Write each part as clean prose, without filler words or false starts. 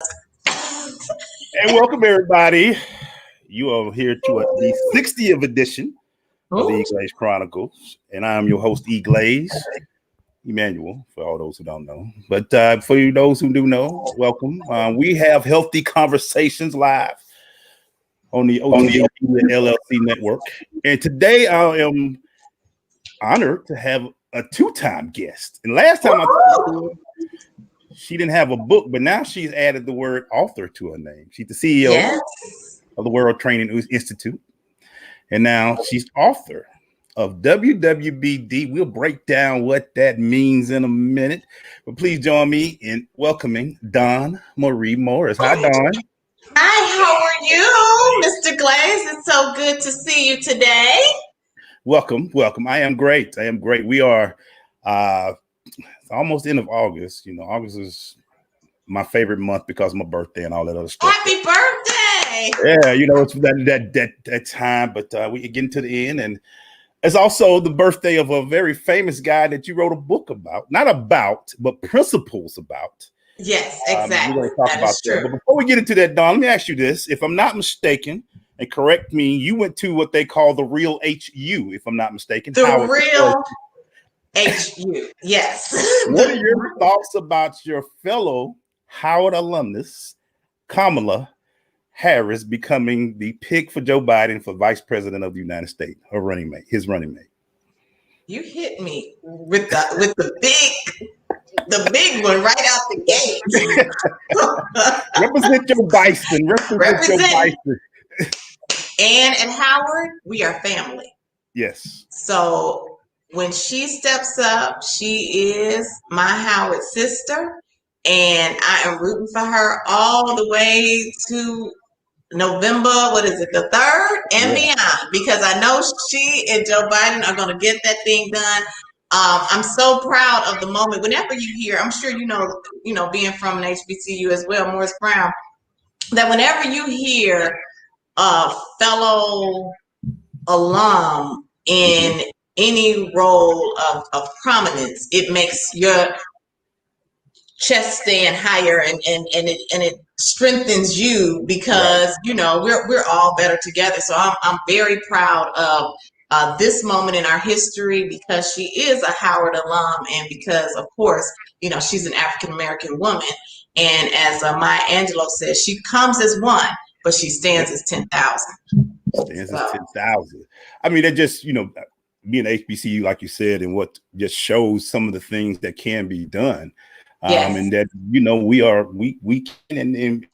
And welcome everybody. You are here to the 60th edition of the EGlaze Chronicles, and I am your host, EGlaze, Emmanuel, for all those who don't know. But for those who do know, welcome. We have healthy conversations live on the OTB LLC network, and today I am honored to have a two-time guest. And last time I talked to her, she didn't have a book, but now she's added the word author to her name. She's the CEO of the World Training Institute. And now she's author of WWBD. We'll break down what that means in a minute. But please join me in welcoming Dawn Marie Morris. Hi, Dawn. Hi, how are you, Mr. Glaze? It's so good to see you today. Welcome. I am great. We are almost end of August. You know, August is my favorite month because of my birthday and all that other stuff. Happy birthday! Yeah, you know, it's that time, but we get to the end, and it's also the birthday of a very famous guy that you wrote a book about, not about, but principles about. Yes, exactly. We're going to talk about that. But before we get into that, Dawn, let me ask you this. If I'm not mistaken, and correct me, you went to what they call the real HU, if I'm not mistaken. The real HU, yes. What are your thoughts about your fellow Howard alumnus, Kamala Harris, becoming the pick for Joe Biden for Vice President of the United States, his running mate? You hit me with the big one right out the gate. Represent Joe Biden. Represent Joe Biden. And at Howard, we are family. Yes. So when she steps up, she is my Howard sister, and I am rooting for her all the way to November, the 3rd and beyond, because I know she and Joe Biden are going to get that thing done. I'm so proud of the moment. Whenever you hear, I'm sure you know, being from an HBCU as well, Morris Brown, that whenever you hear a fellow alum in any role of prominence, it makes your chest stand higher, and it strengthens you, because you know we're all better together. So I'm very proud of this moment in our history, because she is a Howard alum, and because of course, you know, she's an African American woman, and as Maya Angelou says, she comes as one, but she stands as 10,000. Stands as 10,000. I mean, that just, you know, being HBCU, like you said, and what just shows some of the things that can be done. And that, you know, we can and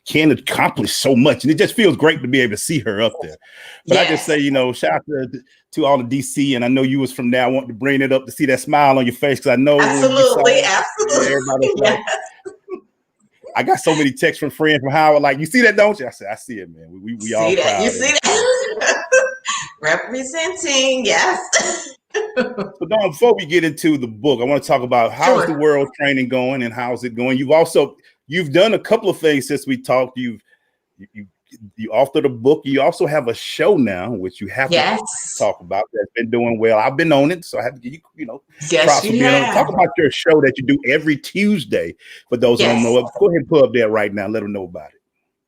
can accomplish so much, and it just feels great to be able to see her up there. But I just say, you know, shout out to all the DC, and I know you was from there. I want to bring it up to see that smile on your face, because I know absolutely. Like, I got so many texts from friends from Howard, like, you see that, don't you? I said, I see it, man. We see all proud. You see that? Representing, yes. So, Dawn, before we get into the book, I want to talk about how's the world training going, and how's it going. You've done a couple of things since we talked. You authored a book. You also have a show now, which you have to talk about, that's been doing well. I've been on it, so I have to give you, props for being on it. Talk about your show that you do every Tuesday. For those who don't know, go ahead and pull up there right now. Let them know about it.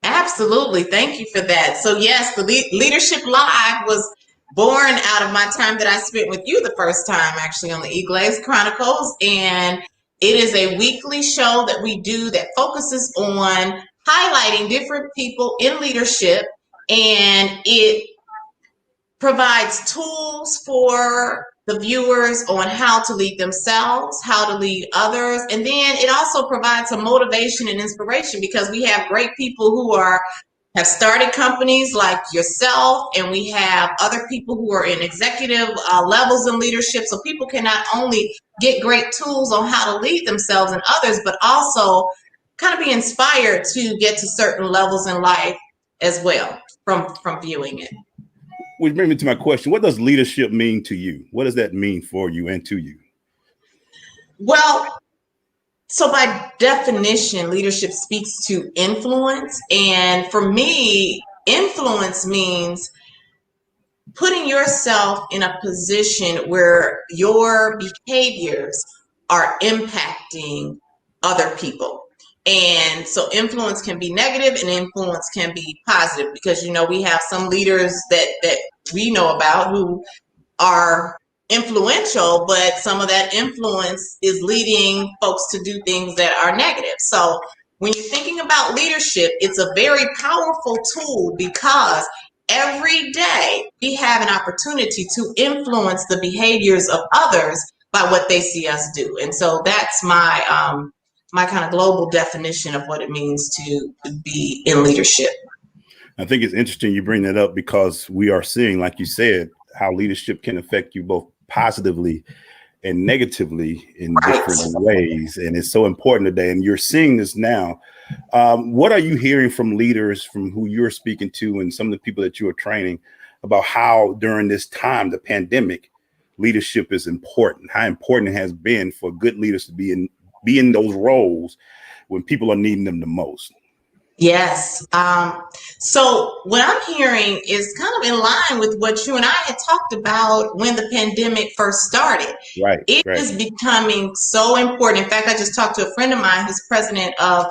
Absolutely. Thank you for that. So yes, the Leadership Live was born out of my time that I spent with you the first time, actually, on the EGlaze Chronicles. And it is a weekly show that we do that focuses on highlighting different people in leadership, and it provides tools for the viewers on how to lead themselves, how to lead others, and then it also provides some motivation and inspiration, because we have great people who have started companies like yourself, and we have other people who are in executive levels in leadership. So people can not only get great tools on how to lead themselves and others, but also kind of be inspired to get to certain levels in life as well from viewing it. Which brings me to my question. What does leadership mean to you? What does that mean for you and to you? Well, so by definition, leadership speaks to influence. And for me, influence means putting yourself in a position where your behaviors are impacting other people. And so influence can be negative and influence can be positive, because, you know, we have some leaders that we know about who are influential, but some of that influence is leading folks to do things that are negative. So when you're thinking about leadership, it's a very powerful tool, because every day we have an opportunity to influence the behaviors of others by what they see us do. And so that's my my kind of global definition of what it means to be in leadership. I think it's interesting you bring that up, because we are seeing, like you said, how leadership can affect you both positively and negatively in different ways. And it's so important today. And you're seeing this now. What are you hearing from leaders, from who you're speaking to, and some of the people that you are training, about how during this time, the pandemic, leadership is important, how important it has been for good leaders to be in those roles when people are needing them the most? Yes. So what I'm hearing is kind of in line with what you and I had talked about when the pandemic first started. Right. It is becoming so important. In fact, I just talked to a friend of mine who's president of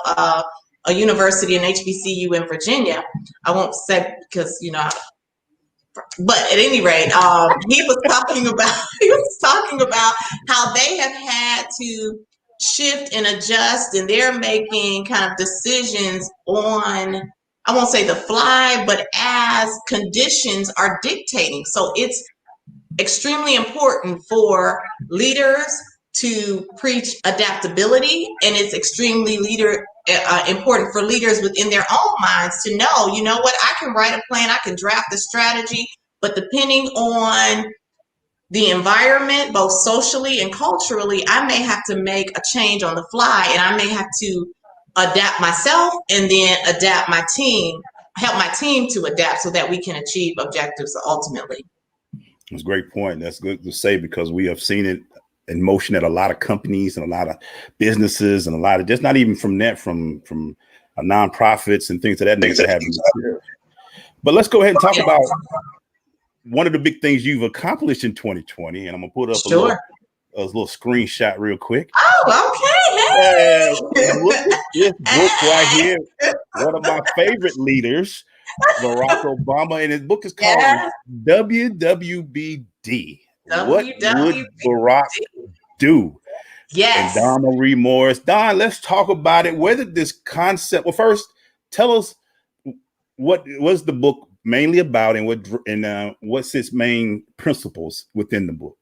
a university, an HBCU in Virginia. I won't say because, you know, but at any rate, he was talking about how they have had to shift and adjust, and they're making kind of decisions on, I won't say the fly, but as conditions are dictating. So it's extremely important for leaders to preach adaptability, and it's extremely important for leaders within their own minds to know, you know what, I can write a plan, I can draft a strategy, but depending on the environment, both socially and culturally, I may have to make a change on the fly, and I may have to adapt myself and then adapt my team, help my team to adapt so that we can achieve objectives ultimately. That's a great point. That's good to say, because we have seen it in motion at a lot of companies and a lot of businesses, and a lot of, just not even from that, from nonprofits and things of that nature happening. But let's go ahead and talk about one of the big things you've accomplished in 2020, and I'm gonna put up a little screenshot real quick. Oh, okay. Look at this book right here. One of my favorite leaders, Barack Obama, and his book is called WWBD. What would Barack do? Yes. And Don Marie Morris. Don, let's talk about it. Whether this concept, well, first, tell us what was the book mainly about, and what's its main principles within the book.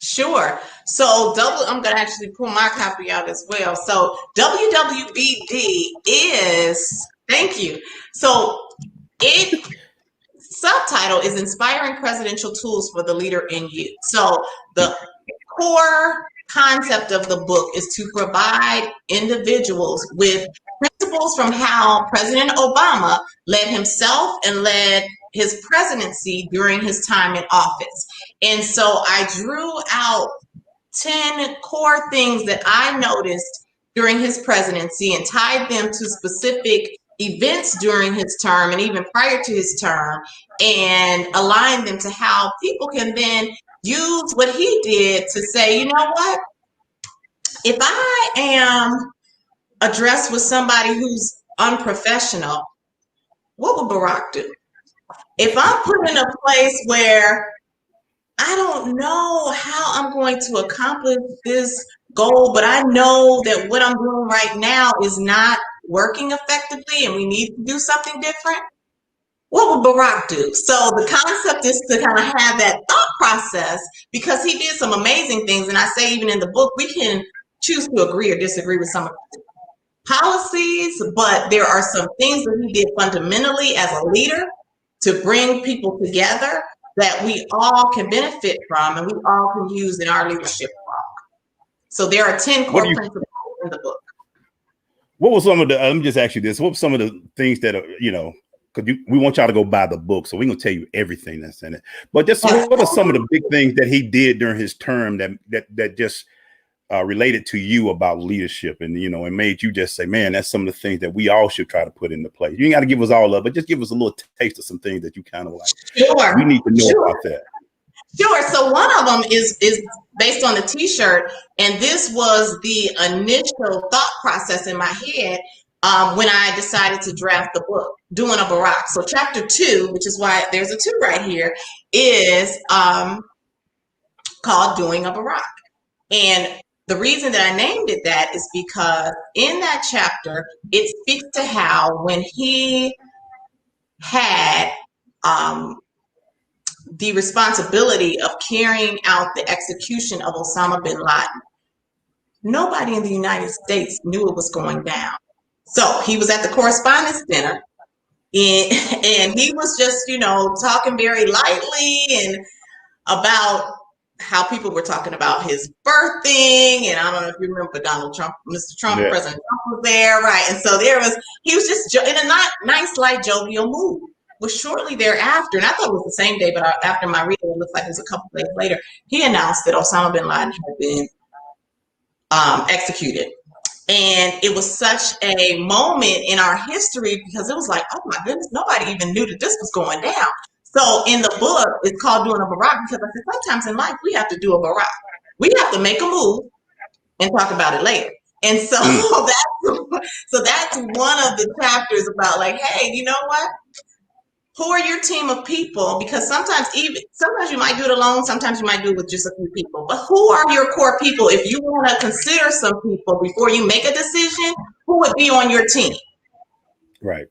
Sure. So I'm going to actually pull my copy out as well. So WWBD is, thank you. So subtitle is Inspiring Presidential Tools for the Leader in You. So the core concept of the book is to provide individuals with principles from how President Obama led himself and led his presidency during his time in office. And so I drew out 10 core things that I noticed during his presidency and tied them to specific events during his term and even prior to his term, and aligned them to how people can then use what he did to say, you know what, if I am addressed with somebody who's unprofessional, what would Barack do? If I'm put in a place where I don't know how I'm going to accomplish this goal, but I know that what I'm doing right now is not working effectively and we need to do something different, what would Barack do? So the concept is to kind of have that thought process, because he did some amazing things. And I say, even in the book, we can choose to agree or disagree with some of the policies, but there are some things that he did fundamentally as a leader to bring people together that we all can benefit from and we all can use in our leadership walk. So there are 10 core principles in the book. What was some of the, let me just ask you this, what were some of the things that are, you know, because we want y'all to go buy the book, so we're going to tell you everything that's in it. But just what are some of the big things that he did during his term that just related to you about leadership, and, you know, and made you just say, man, that's some of the things that we all should try to put into place. You ain't got to give us all of it, but just give us a little taste of some things that you kind of like. Sure. We need to know about that. Sure. So one of them is based on the t-shirt, and this was the initial thought process in my head. when I decided to draft the book, Doing a Barack. So chapter 2, which is why there's a 2 right here, is called Doing a Barack. And the reason that I named it that is because in that chapter, it speaks to how when he had the responsibility of carrying out the execution of Osama bin Laden, nobody in the United States knew it was going down. So he was at the Correspondence Center, and he was just, talking very lightly and about how people were talking about his birth thing. And I don't know if you remember Donald Trump, Mr. Trump, yeah. President Trump was there, right? And so he was just in a nice, light, jovial mood. Well, shortly thereafter, and I thought it was the same day, but after my reading, it looks like it was a couple days later, he announced that Osama bin Laden had been executed. And it was such a moment in our history because it was like, oh my goodness, nobody even knew that this was going down. So in the book, it's called Doing a Barack because I said sometimes in life we have to do a Barack. We have to make a move and talk about it later. And so that's one of the chapters about like, hey, you know what? Who are your team of people? Because sometimes you might do it alone. Sometimes you might do it with just a few people. But who are your core people? If you want to consider some people before you make a decision, who would be on your team? Right.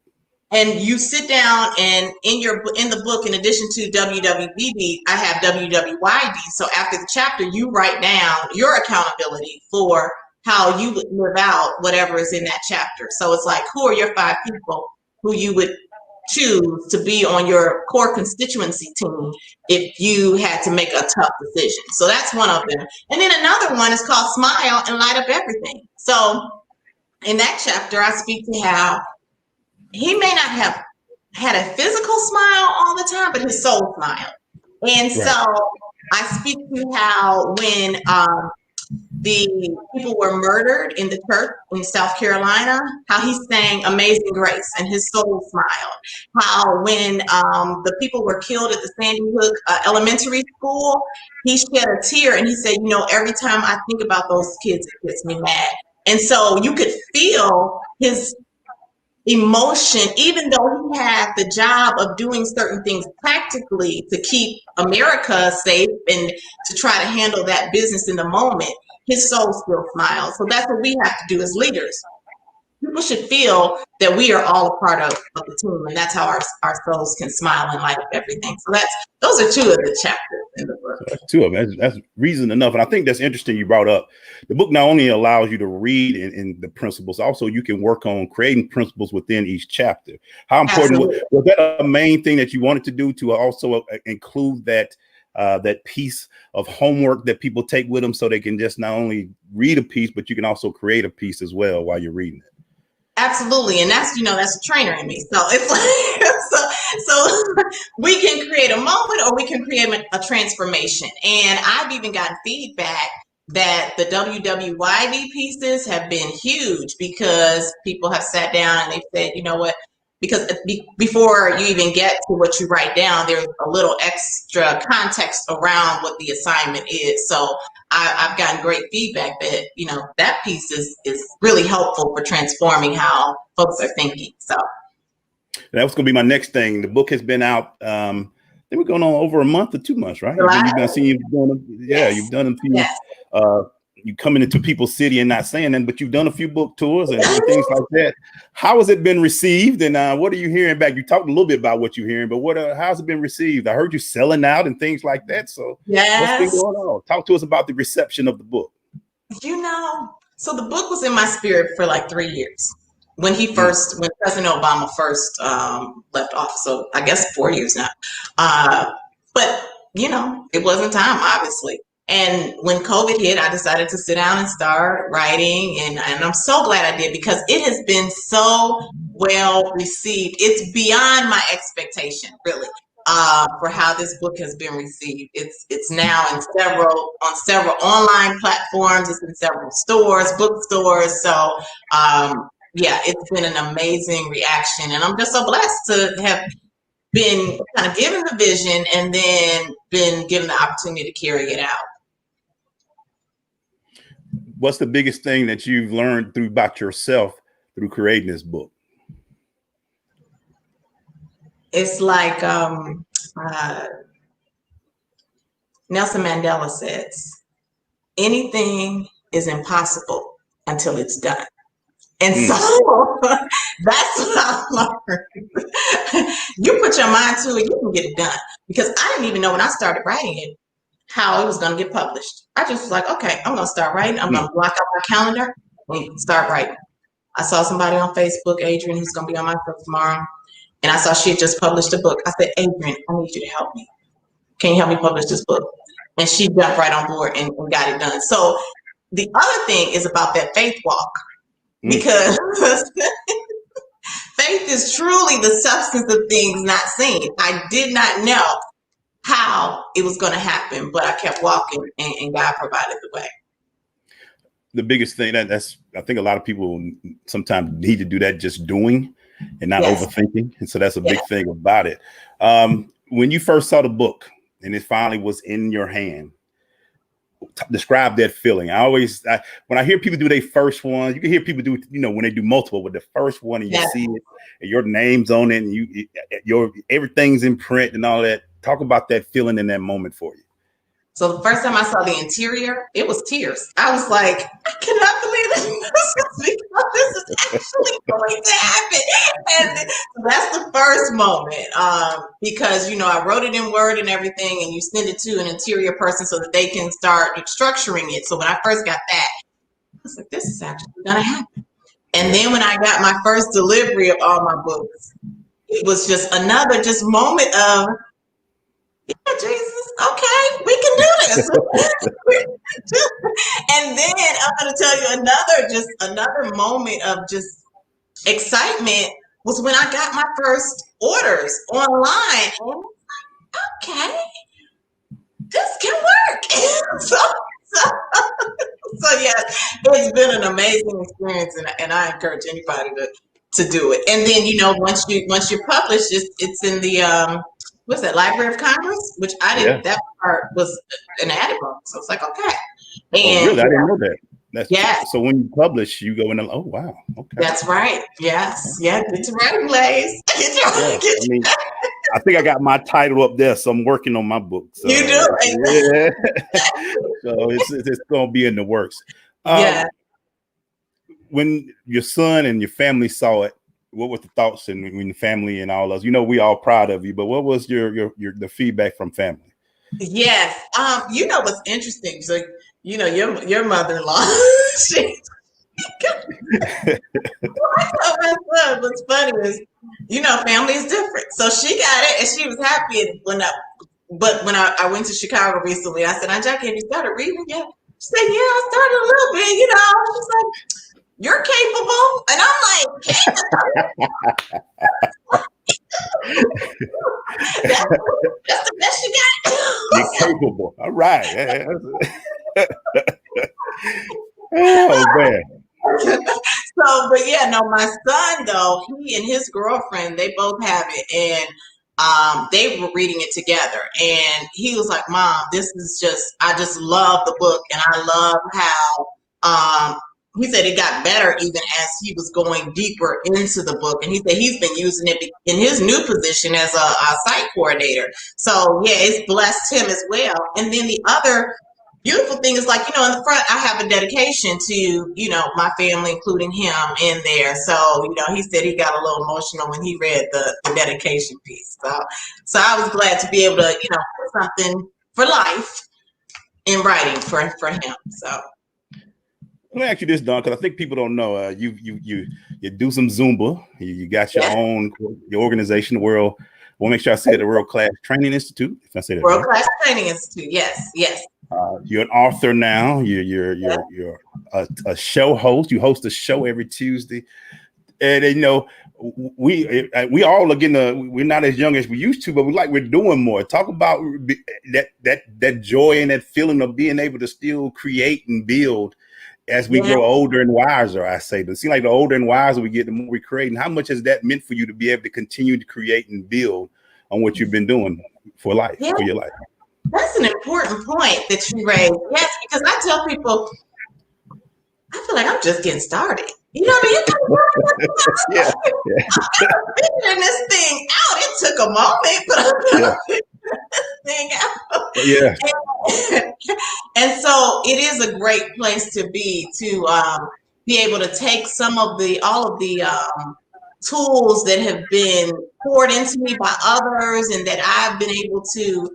And you sit down and in the book, in addition to WWBD, I have WWYD. So after the chapter, you write down your accountability for how you would live out whatever is in that chapter. So it's like, who are your 5 people who you would choose to be on your core constituency team if you had to make a tough decision? So that's one of them. And then another one is called Smile and Light Up Everything. So in that chapter, I speak to how he may not have had a physical smile all the time, but his soul smiled. And so I speak to how when the people were murdered in the church in South Carolina, how he sang Amazing Grace and his soul smiled. How when the people were killed at the Sandy Hook Elementary School, he shed a tear and he said, every time I think about those kids, it gets me mad. And so you could feel his emotion, even though he had the job of doing certain things practically to keep America safe and to try to handle that business in the moment, his soul still smiles. So that's what we have to do as leaders. People should feel that we are all a part of the team, and that's how our souls can smile and light up everything. So those are 2 of the chapters in the book. So that's 2 of them. That's reason enough. And I think that's interesting you brought up. The book not only allows you to read in the principles, also you can work on creating principles within each chapter. How important was that a main thing that you wanted to do, to also include that piece of homework that people take with them so they can just not only read a piece, but you can also create a piece as well while you're reading it? Absolutely. And that's a trainer in me. So it's like, so we can create a moment or we can create a transformation. And I've even gotten feedback that the WWYD pieces have been huge because people have sat down and they said, you know what, because before you even get to what you write down, there's a little extra context around what the assignment is. So I've gotten great feedback that, that piece is really helpful for transforming how folks are thinking. So that was going to be my next thing. The book has been out. I think we're going on over a month or 2 months, right? You've been seeing you've done a few. You coming into people's city and not saying that, but you've done a few book tours and things like that. How has it been received? And what are you hearing back? You talked a little bit about what you're hearing, but how's it been received? I heard you selling out and things like that. So what's been going on? Talk to us about the reception of the book. So the book was in my spirit for like 3 years when President Obama first left office. So I guess 4 years now. But it wasn't time, obviously. And when COVID hit, I decided to sit down and start writing. And I'm so glad I did because it has been so well received. It's beyond my expectation, really, for how this book has been received. It's now on several online platforms. It's in several stores, bookstores. So, it's been an amazing reaction. And I'm just so blessed to have been kind of given the vision and then been given the opportunity to carry it out. What's the biggest thing that you've learned about yourself through creating this book? It's like Nelson Mandela says, anything is impossible until it's done. And so that's what I learned. You put your mind to it, you can get it done. Because I didn't even know when I started writing it how it was going to get published. I just was like, okay, I'm going to start writing. I'm going to block out my calendar and start writing. I saw somebody on Facebook, Adrian, who's going to be on my show tomorrow. And I saw she had just published a book. I said, Adrian, I need you to help me. Can you help me publish this book? And she jumped right on board and got it done. So the other thing is about that faith walk. Because faith is truly the substance of things not seen. I did not know how it was going to happen, but I kept walking and God provided the way. The biggest thing that's I think a lot of people sometimes need to do that, just doing and not overthinking. And so that's a big thing about it. When you first saw the book and it finally was in your hand, describe that feeling. When I hear people do their first one, you can hear people do, when they do multiple, but the first one and you see it and your name's on it and your everything's in print and all that. Talk about that feeling in that moment for you. So the first time I saw the interior, it was tears. I was like, I cannot believe this is actually going to happen. And that's the first moment because, I wrote it in Word and everything, and you send it to an interior person so that they can start structuring it. So when I first got that, I was like, this is actually going to happen. And then when I got my first delivery of all my books, it was just another moment of, yeah, Jesus, okay, we can do this. And then I'm going to tell you another moment of just excitement was when I got my first orders online. And I was like, okay, this can work. So yes, it's been an amazing experience, and I encourage anybody to do it. And then once you publish, it's in the what's that, Library of Congress, which I didn't. That part was an added bonus. So it's like, okay. And really, I didn't know that. So when you publish, you go in and oh wow, okay. That's right. Yes, get to writing, Blaze. I think I got my title up there, so I'm working on my book. So, you do, yeah. So it's gonna be in the works. When your son and your family saw it, what were the thoughts and when the family and all those? We all proud of you, but what was the feedback from family? Yes, what's interesting? So your mother-in-law. What's funny is, family is different. So she got it and she was happy when I went to Chicago recently, I said, Aunt Jackie, have you started reading yet? She said, yeah, I started a little bit, She's like, you're capable. And I'm like, that's the best you got. You're capable. All right. Oh, man. My son, though, he and his girlfriend, they both have it. And they were reading it together. And he was like, Mom, I just love the book. And I love how he said it got better even as he was going deeper into the book. And he said he's been using it in his new position as a site coordinator. So, it's blessed him as well. And then the other beautiful thing is, like, in the front, I have a dedication to, my family, including him in there. So, he said he got a little emotional when he read the dedication piece. So I was glad to be able to, put something for life in writing for him. So. Let me ask you this, Don, because I think people don't know. You do some Zumba. You got your own organization, the World. I want to make sure I say the World Class Training Institute. If I say that World Class Training Institute. Yes. You're an author now. You're a show host. You host a show every Tuesday, and we all are getting. We're not as young as we used to, but we're doing more. Talk about that joy and that feeling of being able to still create and build as we grow older and wiser. I say, but it seems like the older and wiser we get, the more we create. And how much has that meant for you to be able to continue to create and build on what you've been doing for life, for your life? That's an important point that you raised. Yes, because I tell people, I feel like I'm just getting started. You know what I mean? Yeah. I'm figuring this thing out. It took a moment, but I'm Yeah. figuring this thing out. Yeah. And so it is a great place to be able to take all of the tools that have been poured into me by others and that I've been able to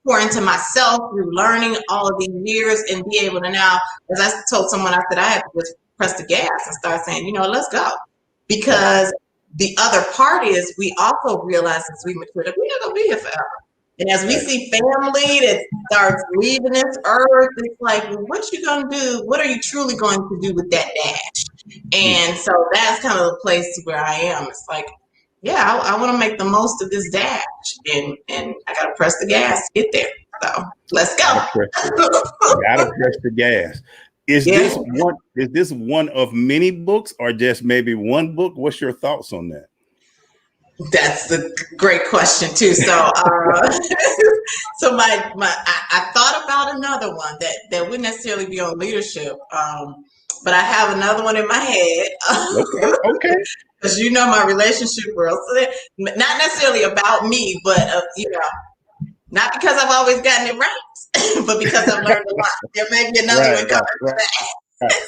pour into myself through learning all of these years and be able to now, as I told someone, I said I had to just press the gas and start saying, you know, let's go. Because the other part is we also realize as we mature that we're not going to be here forever. And as we see family that starts leaving this earth, it's like, well, what you going to do? What are you truly going to do with that dash? And so that's kind of the place where I am. It's like, yeah, I want to make the most of this dash, and I got to press the gas to get there. So let's go. Gotta press the gas. Is this one of many books, or just maybe one book? What's your thoughts on that? That's a great question too. So, so I thought about another one that wouldn't necessarily be on leadership, but I have another one in my head. Okay. Because you know my relationship world, so not necessarily about me, but you know, not because I've always gotten it right, but because I've learned a lot. There may be another one coming.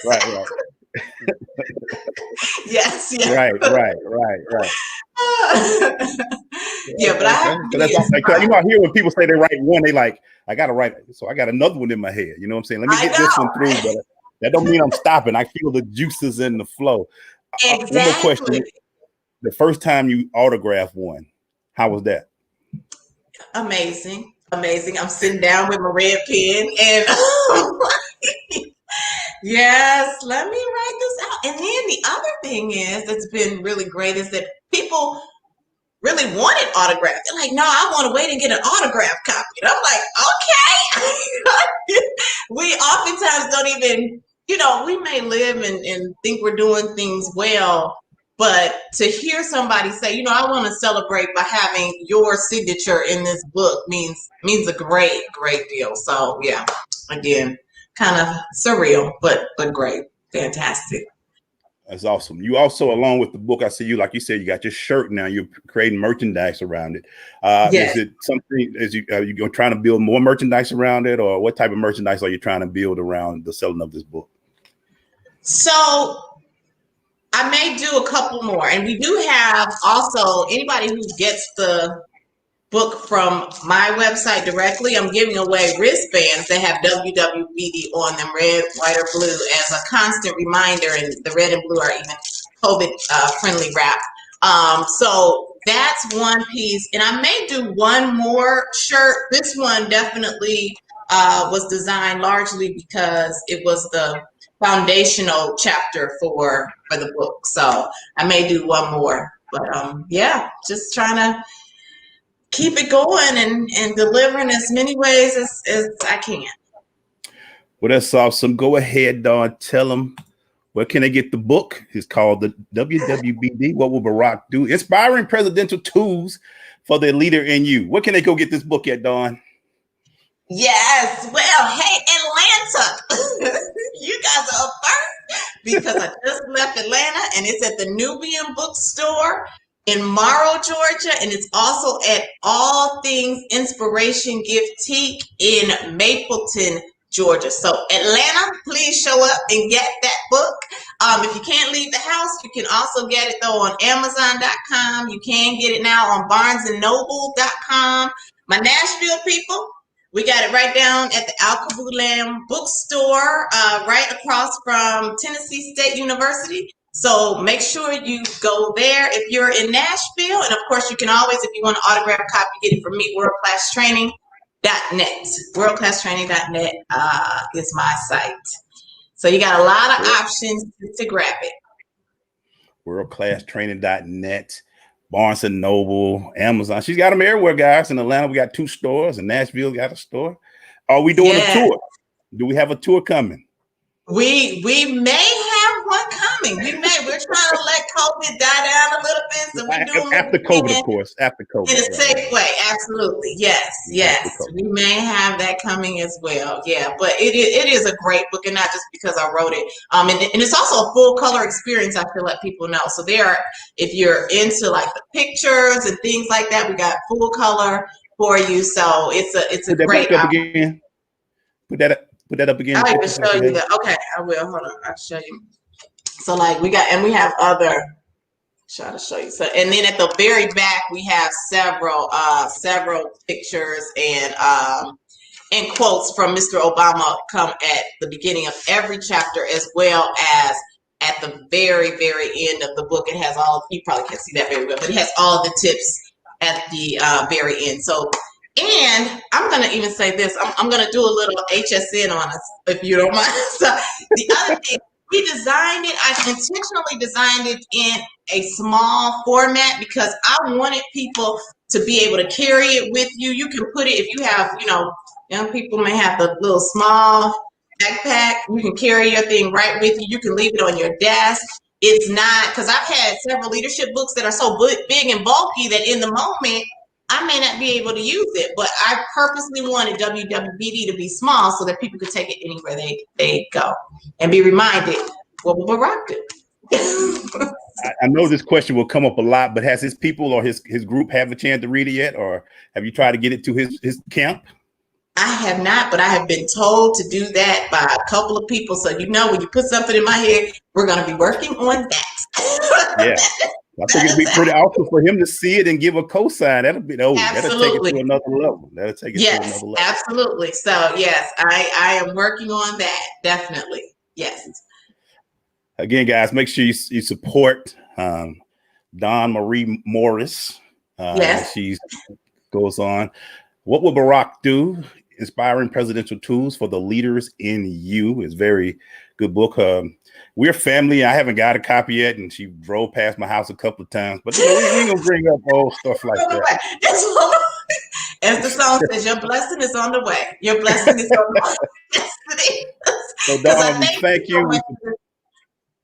Right. Yes. Right. Yeah, but I have to that's all, you know, I hear when people say they write one, they like, I gotta write it. So I got another one in my head. You know what I'm saying? Let me get this one through, but that don't mean I'm stopping. I feel the juices in the flow. Exactly. One more question. The first time you autographed one, how was that? Amazing. I'm sitting down with my red pen and yes, let me write this out. And then the other thing is that's been really great is that people really wanted autographs. They're like, no, I want to wait and get an autograph copy. And I'm like, okay. We oftentimes don't even, you know, we may live and think we're doing things well, but to hear somebody say, you know, I want to celebrate by having your signature in this book means a great deal. So yeah, again, kind of surreal, but great, fantastic. That's awesome. You also, along with the book, I see you, like you said, you got your shirt now. You're creating merchandise around it. Yes. Is it something? Are you trying to build more merchandise around it, or what type of merchandise are you trying to build around the selling of this book? So I may do a couple more, and we do have also anybody who gets the book from my website directly. I'm giving away wristbands that have WWBD on them, red, white, or blue, as a constant reminder. And the red and blue are even COVID friendly wrap. So that's one piece, and I may do one more shirt. This one definitely was designed largely because it was the foundational chapter for the book. So I may do one more, but yeah, just trying to keep it going and delivering as many ways as I can. Well, that's awesome. Go ahead, Dawn. Tell them where can they get the book. It's called the WWBD. What will Barack do? Inspiring Presidential Tools for the Leader in You. Where can they go get this book at, Dawn? Yes. Well, hey, Atlanta. You guys are up first because I just left Atlanta and it's at the Nubian Bookstore in Morrow, Georgia, and it's also at All Things Inspiration Giftique in Mapleton, Georgia. So Atlanta, please show up and get that book. If you can't leave the house, you can also get it though on Amazon.com. You can get it now on BarnesandNoble.com. My Nashville people, we got it right down at the Alkebulan bookstore, right across from Tennessee State University. So make sure you go there if you're in Nashville. And of course, you can always, if you want an autograph copy, get it from me, worldclasstraining.net. Worldclasstraining.net is my site. So you got a lot of options to grab it. Worldclasstraining.net, Barnes and Noble, Amazon. She's got them everywhere, guys. In Atlanta, we got 2 stores. In Nashville, we got a store. Are we doing a tour? Do we have a tour coming? We may have one coming. We're trying to let COVID die down a little bit, so we're doing after COVID, of course. After COVID, in a safe way. Absolutely, yes. We may have that coming as well. Yeah, but it is a great book, and not just because I wrote it. And it's also a full color experience. I have to let people know. So if you're into like the pictures and things like that, we got full color for you. So it's a great. Put that up again. I can show you that. Okay, I will. Hold on, I'll show you. So like we have other. Try to show you. So, and then at the very back we have several pictures and quotes from Mr. Obama come at the beginning of every chapter, as well as at the very, very end of the book. It has you probably can't see that very well, but it has all the tips at the very end. So, and I'm going to even say this, I'm going to do a little HSN on us, if you don't mind. So the other thing, I intentionally designed it in a small format because I wanted people to be able to carry it with you. You can put it, if you have, young people may have the little small backpack, you can carry your thing right with you. You can leave it on your desk. It's not, because I've had several leadership books that are so big and bulky that in the moment, I may not be able to use it, but I purposely wanted WWBD to be small so that people could take it anywhere they go and be reminded what will Barack do. I know this question will come up a lot, but has his people or his group have a chance to read it yet, or have you tried to get it to his camp? I have not, but I have been told to do that by a couple of people. So when you put something in my head, we're going to be working on that. Yeah. I think it'd be pretty awesome for him to see it and give a cosign. That'll take it to another level. To another level. Absolutely. So yes, I am working on that. Definitely. Yes. Again, guys, make sure you support Dawn Marie Morris. Yes. She goes on. What Will Barack Do? Inspiring Presidential Tools for the Leaders in You is very good book. We're family. I haven't got a copy yet, and she drove past my house a couple of times. But we ain't gonna bring up old stuff like that. As the song says, your blessing is on the way. Your blessing is on the way. So, Dawn, thank you.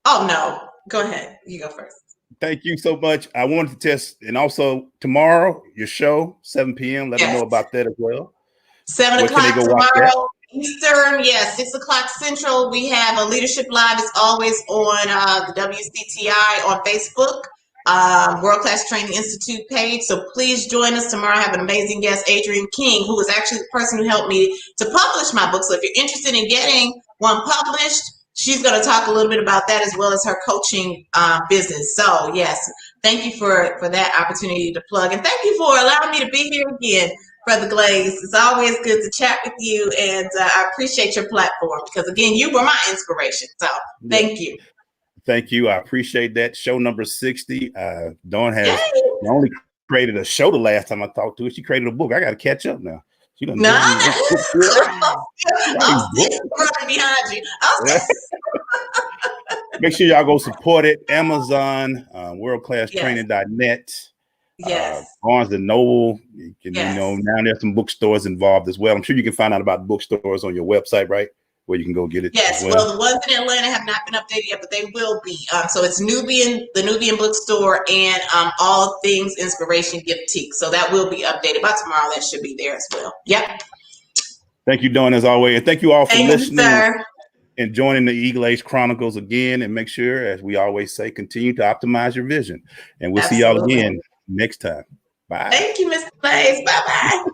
Oh no, go ahead. You go first. Thank you so much. I wanted to test, and also tomorrow, your show, 7 p.m. Let me know about that as well. 7 o'clock tomorrow Eastern, 6 o'clock Central. We have a Leadership Live. It's always on the WCTI on Facebook, World Class Training Institute page. So please join us tomorrow. I have an amazing guest, Adrienne King, who is actually the person who helped me to publish my book. So if you're interested in getting one published, she's going to talk a little bit about that, as well as her coaching business. So yes, thank you for that opportunity to plug. And thank you for allowing me to be here again, Brother Glaze. It's always good to chat with you, and I appreciate your platform because, again, you were my inspiration. So thank you. Thank you. I appreciate that. Show number 60. Dawn has not only created a show the last time I talked to her, she created a book. I got to catch up now. She done I'm still running behind you. Make sure y'all go support it. Amazon, worldclasstraining.net. Yes. Barnes and Noble. You can, now there's some bookstores involved as well. I'm sure you can find out about bookstores on your website, right? Where you can go get it. Yes. Well, the ones in Atlanta have not been updated yet, but they will be. So it's the Nubian bookstore, and All Things Inspiration Giftique. So that will be updated by tomorrow. That should be there as well. Yep. Thank you, Dawn, as always. And thank you all for listening sir. And joining the EGlaze Chronicles again. And make sure, as we always say, continue to optimize your vision. And we'll see y'all again next time. Bye. Thank you, Mr. Glaze. Bye-bye.